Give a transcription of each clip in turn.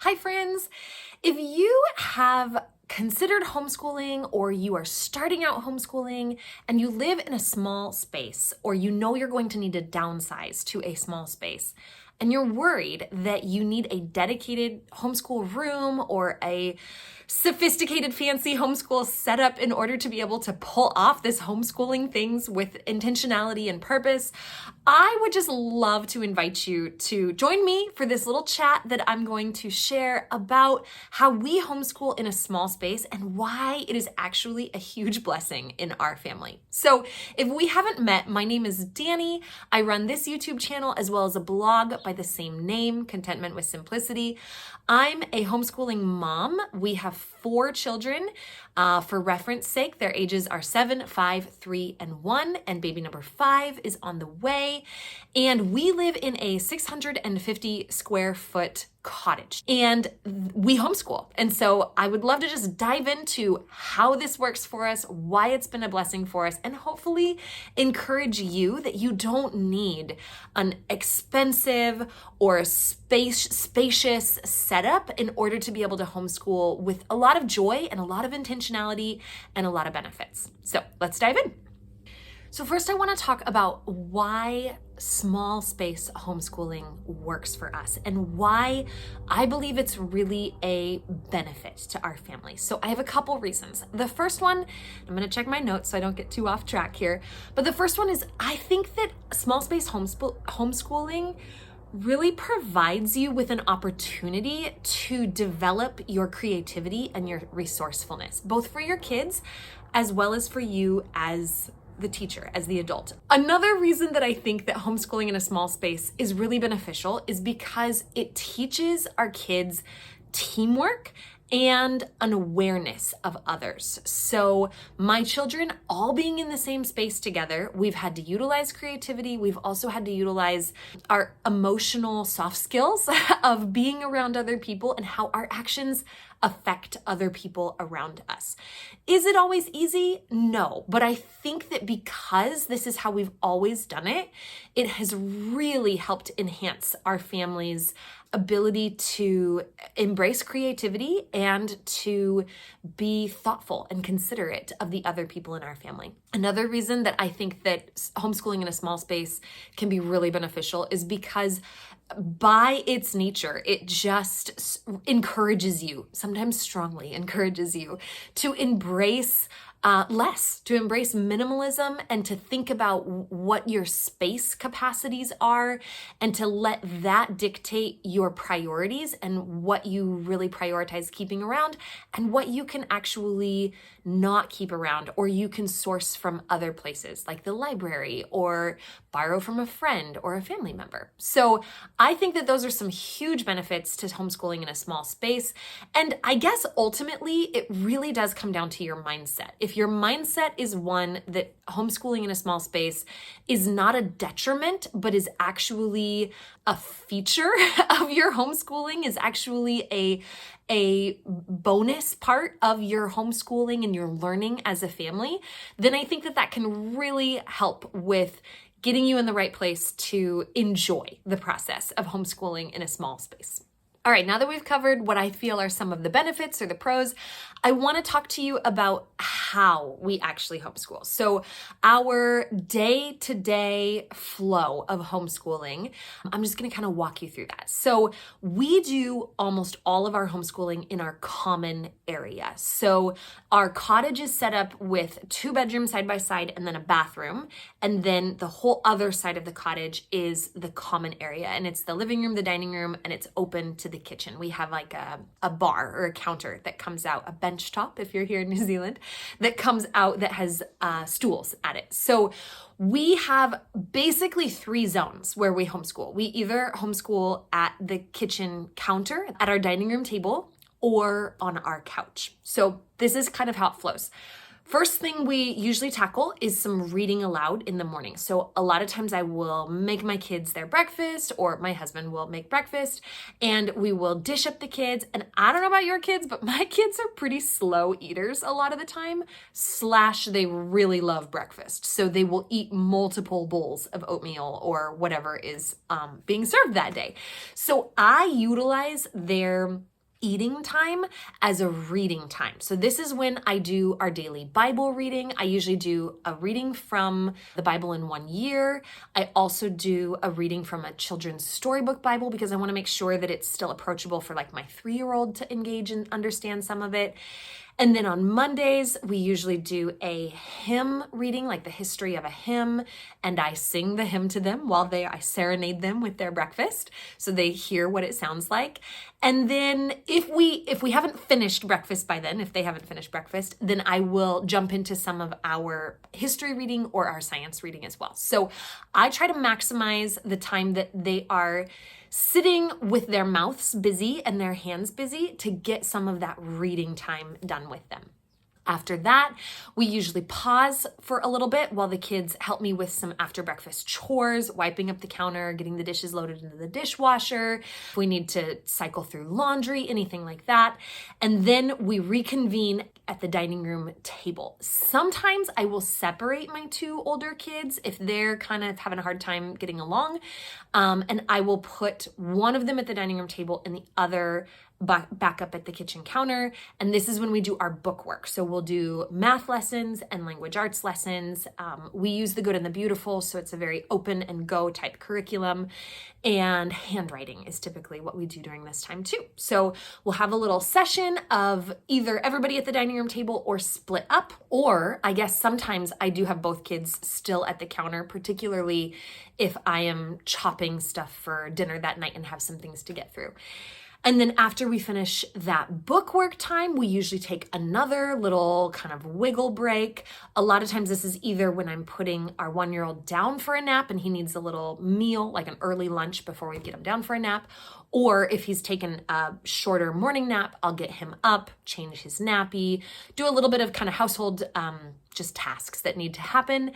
Hi friends! If you have considered homeschooling or you are starting out homeschooling and you live in a small space or you know you're going to need to downsize to a small space and you're worried that you need a dedicated homeschool room or a sophisticated fancy homeschool setup in order to be able to pull off this homeschooling things with intentionality and purpose, I would just love to invite you to join me for this little chat that I'm going to share about how we homeschool in a small space and why it is actually a huge blessing in our family. So if we haven't met, my name is Danny. I run this YouTube channel as well as a blog by the same name, Contentment with Simplicity. I'm a homeschooling mom. We have 4 children. For reference sake, their ages are 7, 5, 3, and 1, and baby number 5 is on the way. And we live in a 650 square foot cottage and we homeschool. And so I would love to just dive into how this works for us, why it's been a blessing for us, and hopefully encourage you that you don't need an expensive or spacious setup in order to be able to homeschool with a lot of joy and a lot of intentionality and a lot of benefits. So let's dive in. So first I want to talk about why small space homeschooling works for us and why I believe it's really a benefit to our family. So I have a couple reasons. The first one, I'm going to check my notes so I don't get too off track here, but the first one is I think that small space homeschooling really provides you with an opportunity to develop your creativity and your resourcefulness, both for your kids as well as for you as the teacher, as the adult. Another reason that I think that homeschooling in a small space is really beneficial is because it teaches our kids teamwork and an awareness of others. So my children all being in the same space together, we've had to utilize creativity. We've also had to utilize our emotional soft skills of being around other people and how our actions affect other people around us. Is it always easy? No, but I think that because this is how we've always done it, it has really helped enhance our family's ability to embrace creativity and to be thoughtful and considerate of the other people in our family. Another reason that I think that homeschooling in a small space can be really beneficial is because by its nature, it just encourages you, sometimes strongly encourages you, to embrace less, to embrace minimalism and to think about what your space capacities are and to let that dictate your priorities and what you really prioritize keeping around and what you can actually not keep around or you can source from other places like the library or borrow from a friend or a family member. So I think that those are some huge benefits to homeschooling in a small space. And I guess ultimately it really does come down to your mindset. If your mindset is one that homeschooling in a small space is not a detriment, but is actually a feature of your homeschooling, is actually a bonus part of your homeschooling and your learning as a family, then I think that that can really help with getting you in the right place to enjoy the process of homeschooling in a small space. All right, now that we've covered what I feel are some of the benefits or the pros, I want to talk to you about how we actually homeschool. So our day-to-day flow of homeschooling, I'm just going to kind of walk you through that. So we do almost all of our homeschooling in our common area. So our cottage is set up with 2 bedrooms side by side and then a bathroom. And then the whole other side of the cottage is the common area. And it's the living room, the dining room, and it's open to the kitchen. We have like a bar or a counter that comes out, a bench top if you're here in New Zealand, that comes out that has stools at it. So we have basically 3 zones where we homeschool. We either homeschool at the kitchen counter, at our dining room table, or on our couch. So this is kind of how it flows. First thing we usually tackle is some reading aloud in the morning. So a lot of times I will make my kids their breakfast or my husband will make breakfast and we will dish up the kids. And I don't know about your kids, but my kids are pretty slow eaters a lot of the time, / they really love breakfast. So they will eat multiple bowls of oatmeal or whatever is being served that day. So I utilize their eating time as a reading time. So this is when I do our daily Bible reading. I usually do a reading from the Bible in 1 year. I also do a reading from a children's storybook Bible because I want to make sure that it's still approachable for like my 3-year-old to engage and understand some of it. And then on Mondays, we usually do a hymn reading, like the history of a hymn, and I sing the hymn to them while I serenade them with their breakfast so they hear what it sounds like. And then if we haven't finished breakfast by then, if they haven't finished breakfast, then I will jump into some of our history reading or our science reading as well. So I try to maximize the time that they are sitting with their mouths busy and their hands busy to get some of that reading time done with them. After that, we usually pause for a little bit while the kids help me with some after breakfast chores, wiping up the counter, getting the dishes loaded into the dishwasher. If we need to cycle through laundry, anything like that. And then we reconvene at the dining room table. Sometimes I will separate my 2 older kids if they're kind of having a hard time getting along. And I will put one of them at the dining room table and the other back up at the kitchen counter. And this is when we do our book work. So we'll do math lessons and language arts lessons. We use The Good and the Beautiful, so it's a very open and go type curriculum. And handwriting is typically what we do during this time too. So we'll have a little session of either everybody at the dining room table or split up, or I guess sometimes I do have both kids still at the counter, particularly if I am chopping stuff for dinner that night and have some things to get through. And then after we finish that book work time, we usually take another little kind of wiggle break. A lot of times this is either when I'm putting our 1-year-old down for a nap and he needs a little meal, like an early lunch before we get him down for a nap, or if he's taken a shorter morning nap, I'll get him up, change his nappy, do a little bit of kind of household just tasks that need to happen.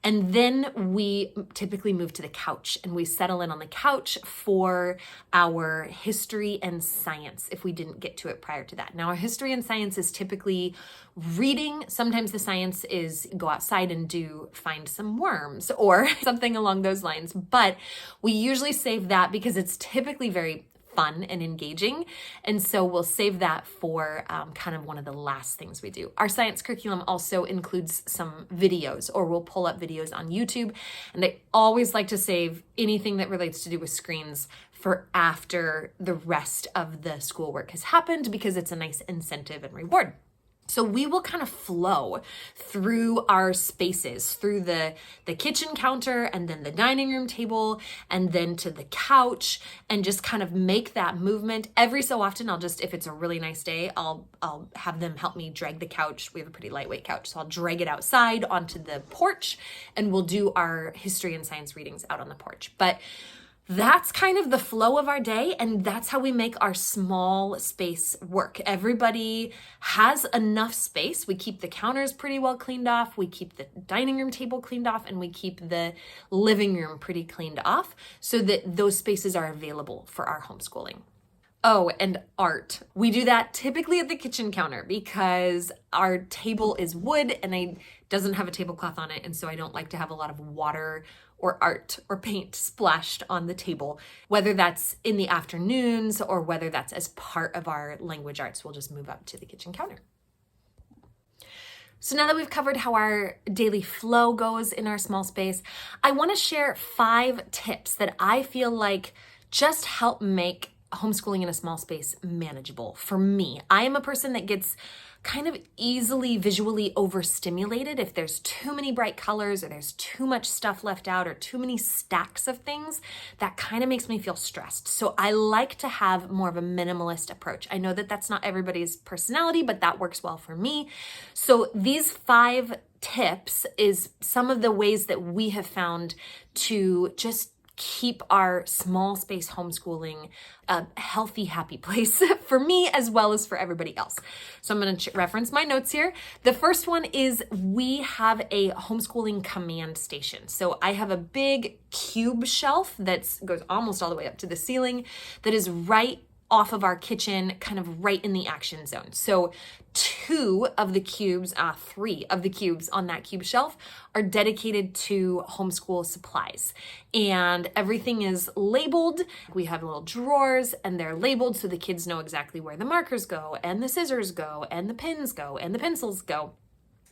And then we typically move to the couch and we settle in on the couch for our history and science if we didn't get to it prior to that. Now, our history and science is typically reading. Sometimes the science is go outside and find some worms or something along those lines. But we usually save that because it's typically very fun and engaging. And so we'll save that for kind of one of the last things we do. Our science curriculum also includes some videos, or we'll pull up videos on YouTube. And I always like to save anything that relates to do with screens for after the rest of the schoolwork has happened because it's a nice incentive and reward. So we will kind of flow through our spaces, through the kitchen counter and then the dining room table and then to the couch, and just kind of make that movement. Every so often if it's a really nice day, I'll have them help me drag the couch. We have a pretty lightweight couch, so I'll drag it outside onto the porch and we'll do our history and science readings out on the porch. But that's kind of the flow of our day, and that's how we make our small space work. Everybody has enough space. We keep the counters pretty well cleaned off, we keep the dining room table cleaned off, and we keep the living room pretty cleaned off so that those spaces are available for our homeschooling. Oh, and art. We do that typically at the kitchen counter because our table is wood and it doesn't have a tablecloth on it, and so I don't like to have a lot of water or art or paint splashed on the table, whether that's in the afternoons or whether that's as part of our language arts. We'll just move up to the kitchen counter. So now that we've covered how our daily flow goes in our small space, I want to share 5 tips that I feel like just help make homeschooling in a small space manageable for me. I am a person that gets kind of easily visually overstimulated if there's too many bright colors or there's too much stuff left out or too many stacks of things. That kind of makes me feel stressed. So I like to have more of a minimalist approach. I know that that's not everybody's personality, but that works well for me. So these 5 tips is some of the ways that we have found to just keep our small space homeschooling a healthy, happy place for me as well as for everybody else. So I'm going to reference my notes here. The first one is we have a homeschooling command station. So I have a big cube shelf that goes almost all the way up to the ceiling that is right off of our kitchen, kind of right in the action zone. So three of the cubes on that cube shelf are dedicated to homeschool supplies. And everything is labeled. We have little drawers and they're labeled so the kids know exactly where the markers go and the scissors go and the pens go and the pencils go.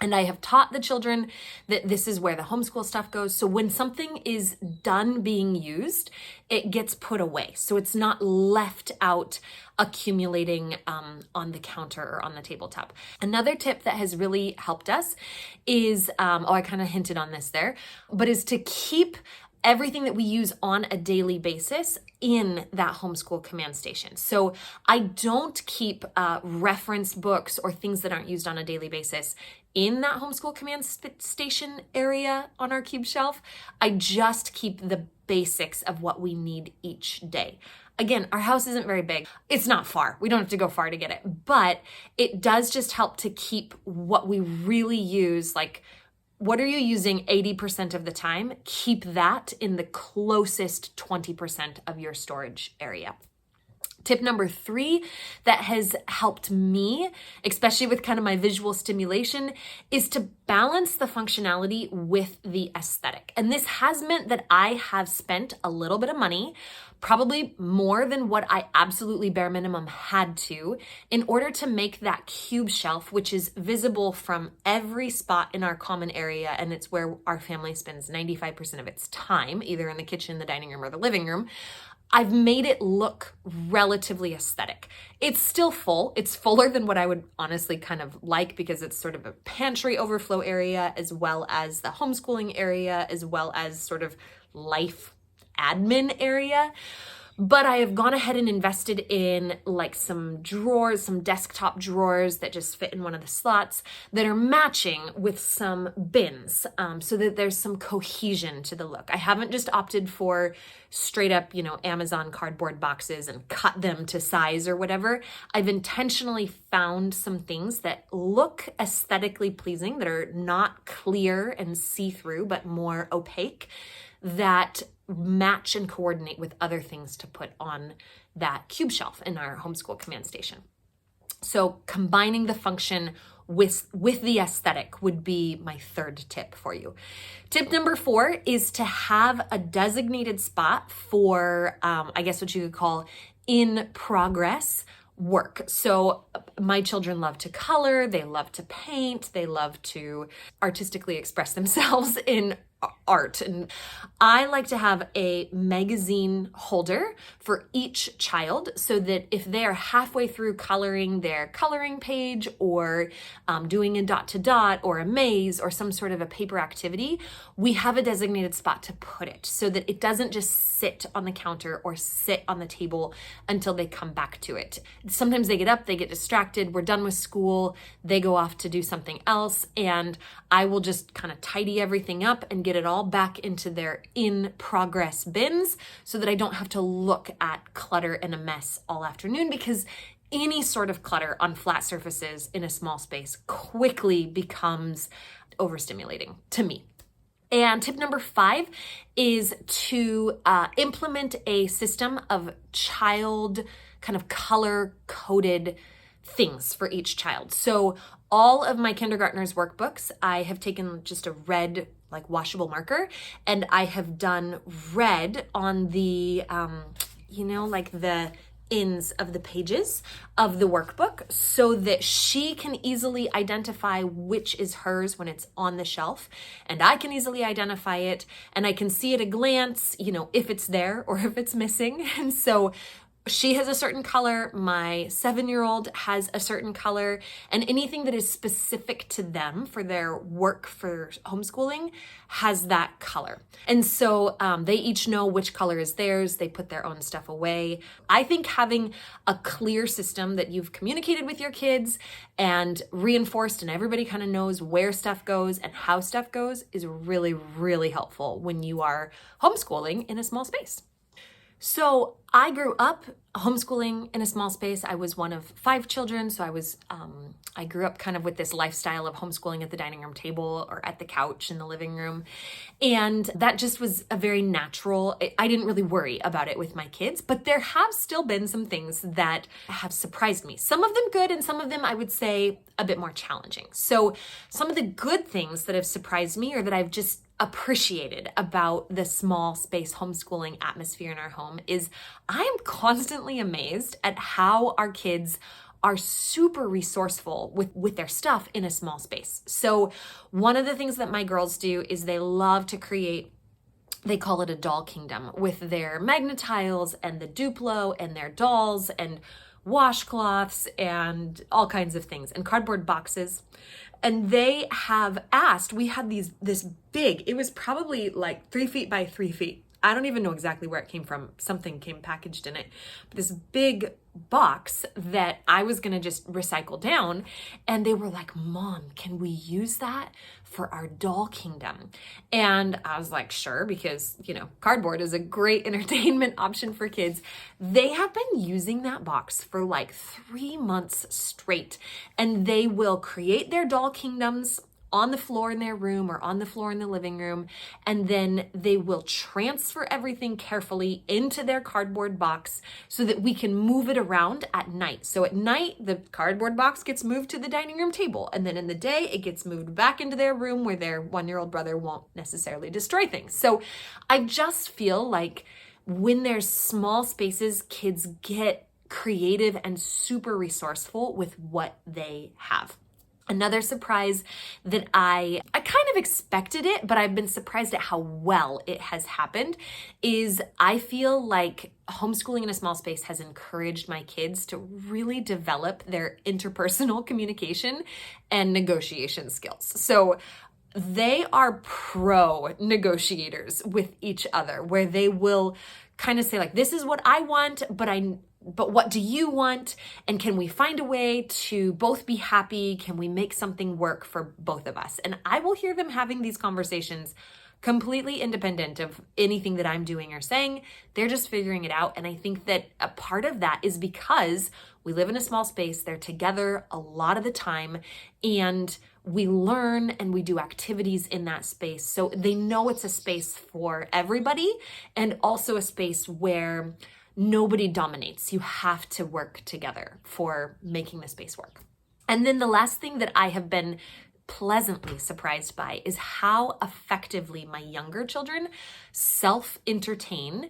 And I have taught the children that this is where the homeschool stuff goes. So when something is done being used, it gets put away. So it's not left out accumulating on the counter or on the tabletop. Another tip that has really helped us is, I kind of hinted on this there, but is to keep everything that we use on a daily basis in that homeschool command station. So I don't keep reference books or things that aren't used on a daily basis in that homeschool command station area on our cube shelf. I just keep the basics of what we need each day. Again, our house isn't very big. It's not far. We don't have to go far to get it, but it does just help to keep what we really use, like what are you using 80% of the time? Keep that in the closest 20% of your storage area. Tip number 3 that has helped me, especially with kind of my visual stimulation, is to balance the functionality with the aesthetic. And this has meant that I have spent a little bit of money, probably more than what I absolutely bare minimum had to, in order to make that cube shelf, which is visible from every spot in our common area, and it's where our family spends 95% of its time, either in the kitchen, the dining room, or the living room. I've made it look relatively aesthetic. It's still full. It's fuller than what I would honestly kind of like, because it's sort of a pantry overflow area, as well as the homeschooling area, as well as sort of life admin area. But I have gone ahead and invested in like some drawers, some desktop drawers that just fit in one of the slots that are matching with some bins, so that there's some cohesion to the look. I haven't just opted for straight up, Amazon cardboard boxes and cut them to size or whatever. I've intentionally found some things that look aesthetically pleasing, that are not clear and see-through, but more opaque, that match and coordinate with other things to put on that cube shelf in our homeschool command station. So combining the function with the aesthetic would be my third tip for you. Tip number 4 is to have a designated spot for, I guess what you could call in progress work. So my children love to color, they love to paint, they love to artistically express themselves in art. And I like to have a magazine holder for each child, so that if they are halfway through coloring their coloring page, or doing a dot to dot or a maze or some sort of a paper activity, we have a designated spot to put it, so that it doesn't just sit on the counter or sit on the table until they come back to it. Sometimes they get up, they get distracted, we're done with school, they go off to do something else, and I will just kind of tidy everything up and get it all back into their in progress bins, so that I don't have to look at clutter and a mess all afternoon, because any sort of clutter on flat surfaces in a small space quickly becomes overstimulating to me. And tip number 5 is to implement a system of child kind of color coded things for each child. So all of my kindergartners' workbooks, I have taken just a red like washable marker, and I have done red on the, like the ends of the pages of the workbook, so that she can easily identify which is hers when it's on the shelf, and I can easily identify it, and I can see at a glance, if it's there or if it's missing. And so she has a certain color, my 7-year-old has a certain color, and anything that is specific to them for their work for homeschooling has that color. And so they each know which color is theirs. They put their own stuff away. I think having a clear system that you've communicated with your kids and reinforced, and everybody kind of knows where stuff goes and how stuff goes, is really, really helpful when you are homeschooling in a small space. So I grew up homeschooling in a small space. I was one of 5 children, so I grew up kind of with this lifestyle of homeschooling at the dining room table or at the couch in the living room, and that just was a very natural. I didn't really worry about it with my kids, but there have still been some things that have surprised me. Some of them good, and some of them I would say a bit more challenging. So some of the good things that have surprised me or that I've just appreciated about the small space homeschooling atmosphere in our home is I am constantly amazed at how our kids are super resourceful with their stuff in a small space. So one of the things that my girls do is they love to create, they call it a doll kingdom, with their Magnetiles and the Duplo and their dolls and washcloths and all kinds of things and cardboard boxes. And they have asked, we had this big, it was probably like 3 feet by 3 feet. I don't even know exactly where it came from. Something came packaged in it. But this big box that I was going to just recycle down. And they were like, Mom, can we use that for our doll kingdom? And I was like, sure, because, cardboard is a great entertainment option for kids. They have been using that box for like 3 months straight. And they will create their doll kingdoms on the floor in their room or on the floor in the living room, and then they will transfer everything carefully into their cardboard box so that we can move it around at night. So at night, the cardboard box gets moved to the dining room table, and then in the day, it gets moved back into their room where their 1-year-old brother won't necessarily destroy things. So I just feel like when there's small spaces, kids get creative and super resourceful with what they have. Another surprise that I kind of expected it, but I've been surprised at how well it has happened, is I feel like homeschooling in a small space has encouraged my kids to really develop their interpersonal communication and negotiation skills. So they are pro negotiators with each other, where they will kind of say like, this is what I want, but what do you want? And can we find a way to both be happy? Can we make something work for both of us? And I will hear them having these conversations completely independent of anything that I'm doing or saying. They're just figuring it out. And I think that a part of that is because we live in a small space. They're together a lot of the time, and we learn and we do activities in that space. So they know it's a space for everybody, and also a space where nobody dominates. You have to work together for making the space work. And then the last thing that I have been pleasantly surprised by is how effectively my younger children self-entertain,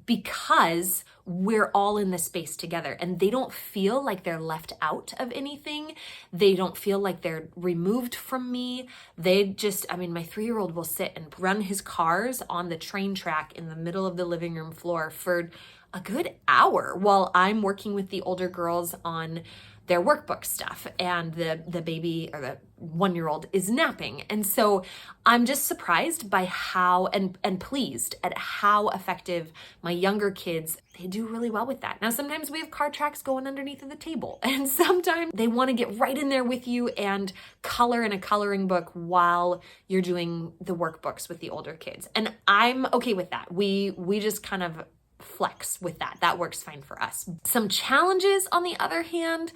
because we're all in this space together, and they don't feel like they're left out of anything. They don't feel like they're removed from me. They just, my 3-year-old will sit and run his cars on the train track in the middle of the living room floor for a good hour while I'm working with the older girls on their workbook stuff, and the baby or the 1-year-old is napping. And so I'm just surprised by how and pleased at how effective my younger kids, they do really well with that. Now, sometimes we have car tracks going underneath of the table, and sometimes they want to get right in there with you and color in a coloring book while you're doing the workbooks with the older kids. And I'm okay with that. We just kind of flex with that. That works fine for us. Some challenges, on the other hand,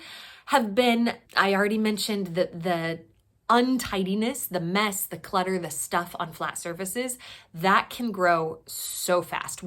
have been, I already mentioned that the untidiness, the mess, the clutter, the stuff on flat surfaces, that can grow so fast.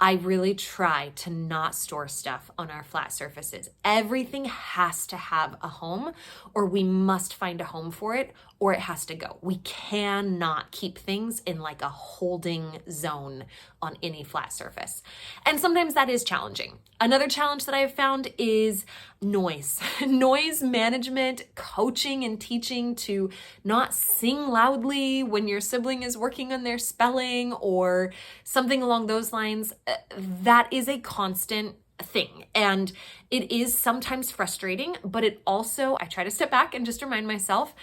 I really try to not store stuff on our flat surfaces. Everything has to have a home, or we must find a home for it, or it has to go. We cannot keep things in like a holding zone on any flat surface. And sometimes that is challenging. Another challenge that I've found is noise. Noise management, coaching and teaching to not sing loudly when your sibling is working on their spelling or something along those lines. That is a constant thing. And it is sometimes frustrating, but it also, I try to step back and just remind myself,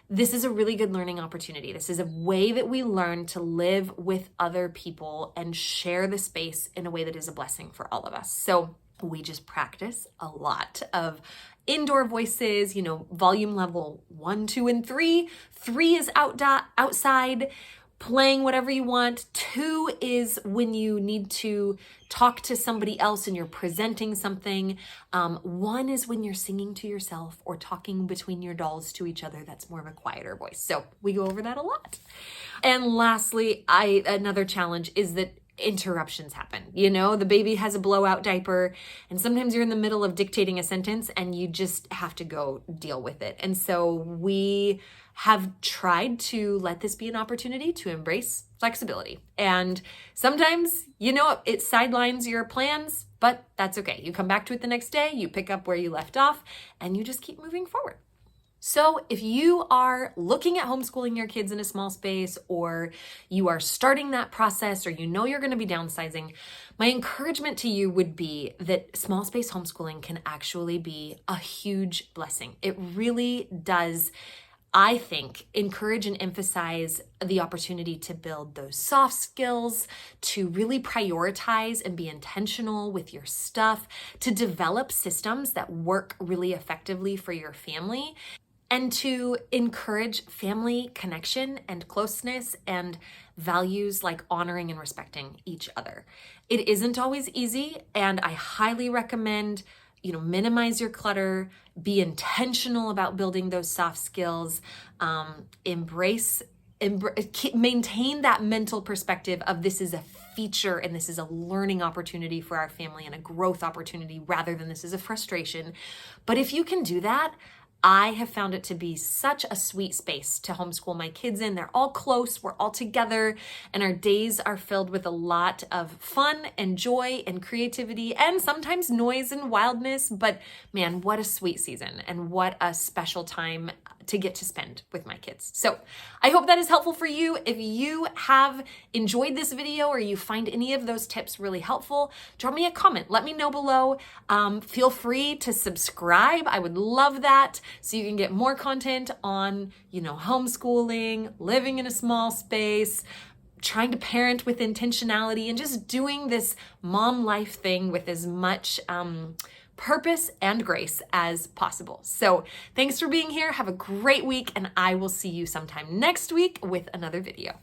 this is a really good learning opportunity. This is a way that we learn to live with other people and share the space in a way that is a blessing for all of us. So we just practice a lot of indoor voices, volume level 1, 2, and 3. 3 is outside. playing whatever you want. 2 is when you need to talk to somebody else and you're presenting something. 1 is when you're singing to yourself or talking between your dolls to each other. That's more of a quieter voice. So we go over that a lot. And lastly, another challenge is that interruptions happen. You know, the baby has a blowout diaper, and sometimes you're in the middle of dictating a sentence and you just have to go deal with it. And so we have tried to let this be an opportunity to embrace flexibility. And sometimes, you know, it sidelines your plans, but that's okay. You come back to it the next day, you pick up where you left off, and you just keep moving forward. So if you are looking at homeschooling your kids in a small space, or you are starting that process, or you know you're going to be downsizing, my encouragement to you would be that small space homeschooling can actually be a huge blessing. It really does, I think, encourage and emphasize the opportunity to build those soft skills, to really prioritize and be intentional with your stuff, to develop systems that work really effectively for your family, and to encourage family connection and closeness and values like honoring and respecting each other. It isn't always easy, and I highly recommend, minimize your clutter, be intentional about building those soft skills, maintain that mental perspective of this is a feature and this is a learning opportunity for our family and a growth opportunity rather than this is a frustration. But if you can do that, I have found it to be such a sweet space to homeschool my kids in. They're all close, we're all together, and our days are filled with a lot of fun and joy and creativity and sometimes noise and wildness. But man, what a sweet season and what a special time to get to spend with my kids. So I hope that is helpful for you. If you have enjoyed this video or you find any of those tips really helpful, drop me a comment. Let me know below. Feel free to subscribe. I would love that, so you can get more content on, homeschooling, living in a small space, trying to parent with intentionality, and just doing this mom life thing with as much purpose and grace as possible. So thanks for being here. Have a great week, and I will see you sometime next week with another video.